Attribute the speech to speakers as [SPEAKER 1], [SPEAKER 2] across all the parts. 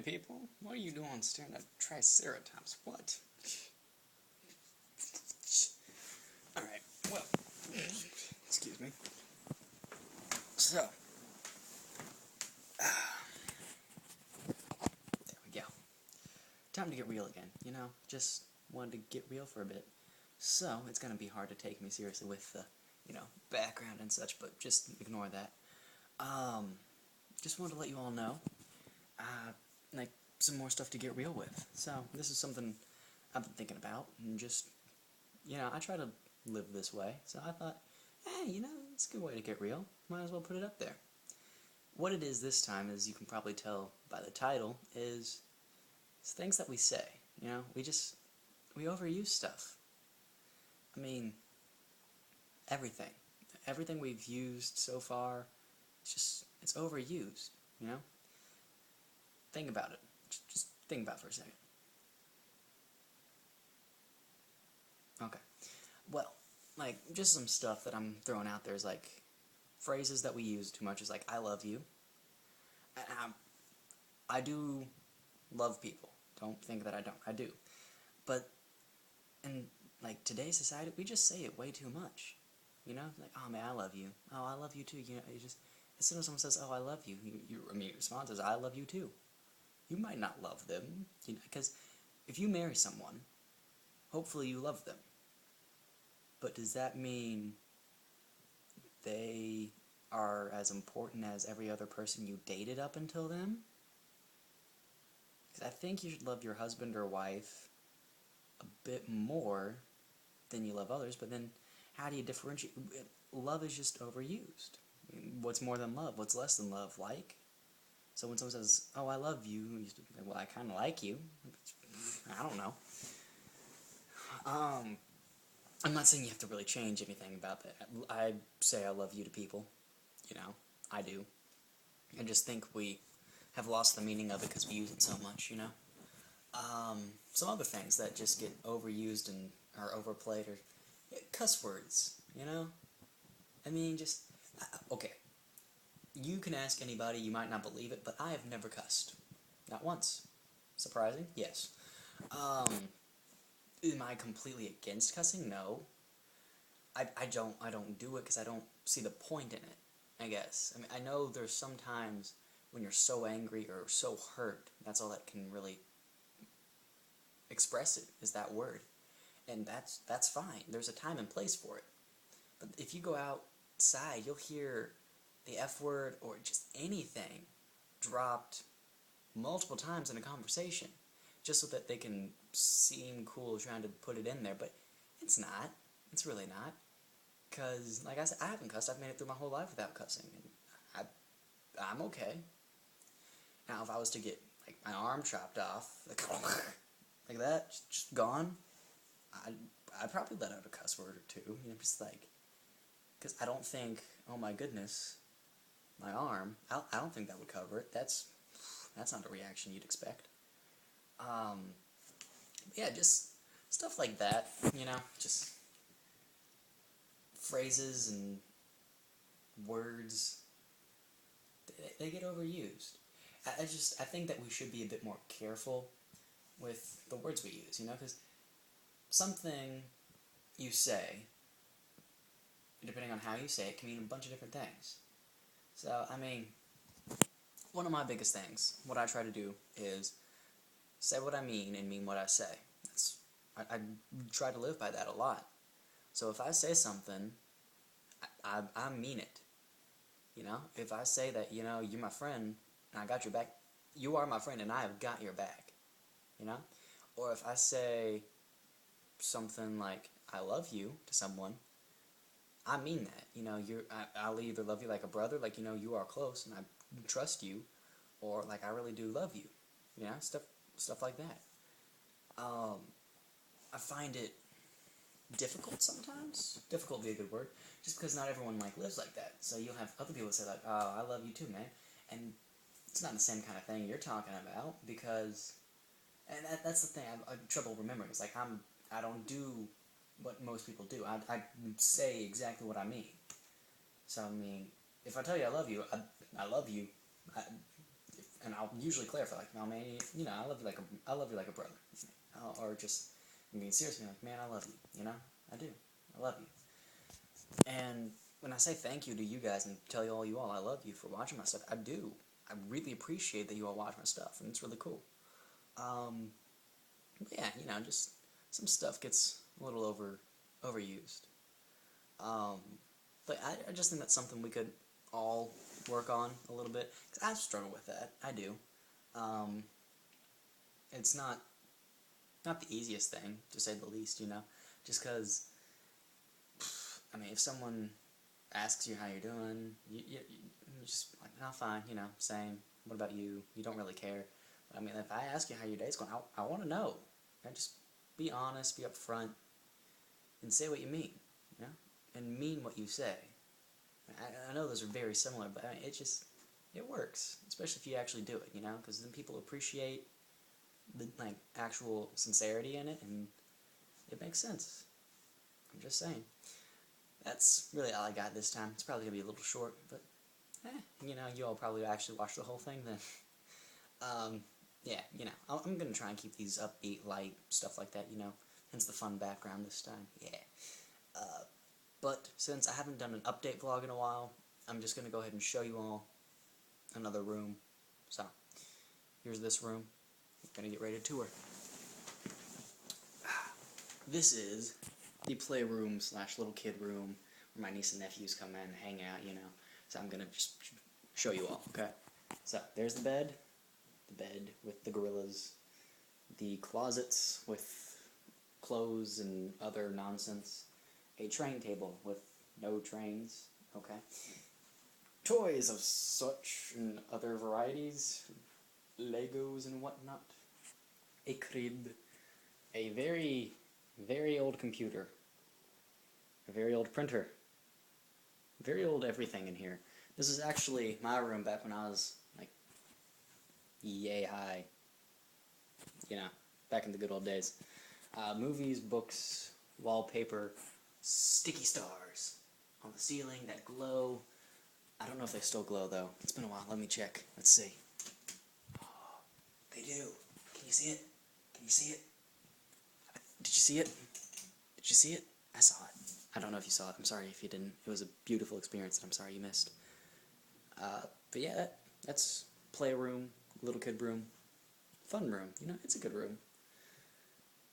[SPEAKER 1] people? What are you doing staring at Triceratops? What? Alright, well, excuse me. So, there we go. Time to get real again, you know? Just wanted to get real for a bit. So, it's gonna be hard to take me seriously with the, background and such, but just ignore that. Just wanted to let you all know, like, some more stuff to get real with. So, this is something I've been thinking about, and just, I try to live this way, so I thought, hey, it's a good way to get real. Might as well put it up there. What it is this time, as you can probably tell by the title, is things that we say, we overuse stuff. I mean, everything. Everything we've used so far, it's overused, Think about it. Just think about it for a second. Okay. Well, just some stuff that I'm throwing out there is, phrases that we use too much is, I love you. I do love people. Don't think that I don't. I do. But in, today's society, we just say it way too much. Oh, man, I love you. Oh, I love you too. As soon as someone says, oh, I love you, your response is, I love you too. You might not love them, because if you marry someone, hopefully you love them. But does that mean they are as important as every other person you dated up until then? Because I think you should love your husband or wife a bit more than you love others, but then how do you differentiate? Love is just overused. What's more than love? What's less than love? So when someone says, oh, I love you, you say, well, I kind of like you. I don't know. I'm not saying you have to really change anything about that. I say I love you to people. I do. I just think we have lost the meaning of it because we use it so much, Some other things that just get overused and are overplayed are cuss words, I mean, okay. You can ask anybody, you might not believe it, but I have never cussed. Not once. Surprising? Yes. Am I completely against cussing? No. I don't do it because I don't see the point in it, I guess. I mean, I know there's sometimes when you're so angry or so hurt, that's all that can really express it, is that word. And that's fine. There's a time and place for it. But if you go outside, you'll hear the F word or just anything dropped multiple times in a conversation, just so that they can seem cool trying to put it in there, but it's not. It's really not. Because, like I said, I haven't cussed. I've made it through my whole life without cussing, and I'm okay. Now, if I was to get, my arm chopped off, like that, just gone, I'd probably let out a cuss word or two, just because I don't think, oh my goodness, my arm, I don't think that would cover it. That's not a reaction you'd expect. Yeah, just stuff like that, just phrases and words, they get overused. I think that we should be a bit more careful with the words we use, because something you say, depending on how you say it, can mean a bunch of different things. So, I mean, one of my biggest things, what I try to do is say what I mean and mean what I say. I try to live by that a lot. So if I say something, I mean it. If I say that, you're my friend and I got your back, you are my friend and I have got your back. Or if I say something like, I love you to someone, I mean that. I'll either love you like a brother, you are close and I trust you, or I really do love you. Stuff like that. I find it difficult sometimes. Difficult would be a good word. Just because not everyone lives like that. So you'll have other people say oh, I love you too, man. And it's not the same kind of thing you're talking about, because, and that's the thing I have trouble remembering. It's I don't do what most people do. I say exactly what I mean. So, I mean, if I tell you I love you, I love you. And I'll usually clarify, like, no, man, you know, I love you like a brother, or just being serious, like, man, I love you, you know, I do, I love you. And when I say thank you to you guys and tell you all I love you for watching my stuff, I do. I really appreciate that you all watch my stuff, and it's really cool. Yeah, you know, just some stuff gets a little overused. But I just think that's something we could all work on a little bit, because I struggle with that. I do. It's not the easiest thing, to say the least, you know, just because, I mean, if someone asks you how you're doing, you just like, oh, fine, you know, same. What about you? You don't really care. But, I mean, if I ask you how your day's going, I want to know. And just be honest, be upfront, and say what you mean, you know, and mean what you say. I know those are very similar, but I mean, it works, especially if you actually do it, you know, because then people appreciate the like actual sincerity in it, and it makes sense. I'm just saying. That's really all I got this time. It's probably gonna be a little short, but you know, you all probably actually watch the whole thing then. Yeah, you know, I'm gonna try and keep these upbeat, light, stuff like that, you know, hence the fun background this time, yeah. But since I haven't done an update vlog in a while, I'm just gonna go ahead and show you all another room. So, here's this room. I'm gonna get ready to tour. This is the playroom / little kid room where my niece and nephews come in and hang out, you know. So I'm gonna just show you all, okay? So, there's the bed with the gorillas, the closets with clothes and other nonsense, a train table with no trains, okay? Toys of such and other varieties, Legos and whatnot, a crib, a very, very old computer, a very old printer, very old everything in here. This is actually my room back when I was, like, yay high, you know, back in the good old days. Movies, books, wallpaper, sticky stars on the ceiling that glow. I don't know if they still glow, though. It's been a while. Let me check. Let's see. Oh, they do. Can you see it? Can you see it? Did you see it? Did you see it? I saw it. I don't know if you saw it. I'm sorry if you didn't. It was a beautiful experience that I'm sorry you missed. But yeah, that's playroom, little kid room, fun room. You know, it's a good room.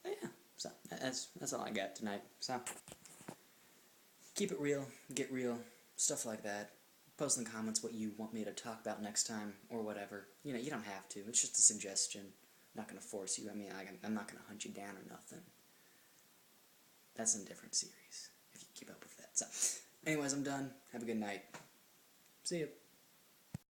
[SPEAKER 1] But yeah, so that's all I got tonight. So keep it real, get real, stuff like that. Post in the comments what you want me to talk about next time, or whatever. You know, you don't have to. It's just a suggestion. I'm not going to force you. I mean, I'm not going to hunt you down or nothing. That's in a different series, if you keep up with that. So, anyways, I'm done. Have a good night. See ya.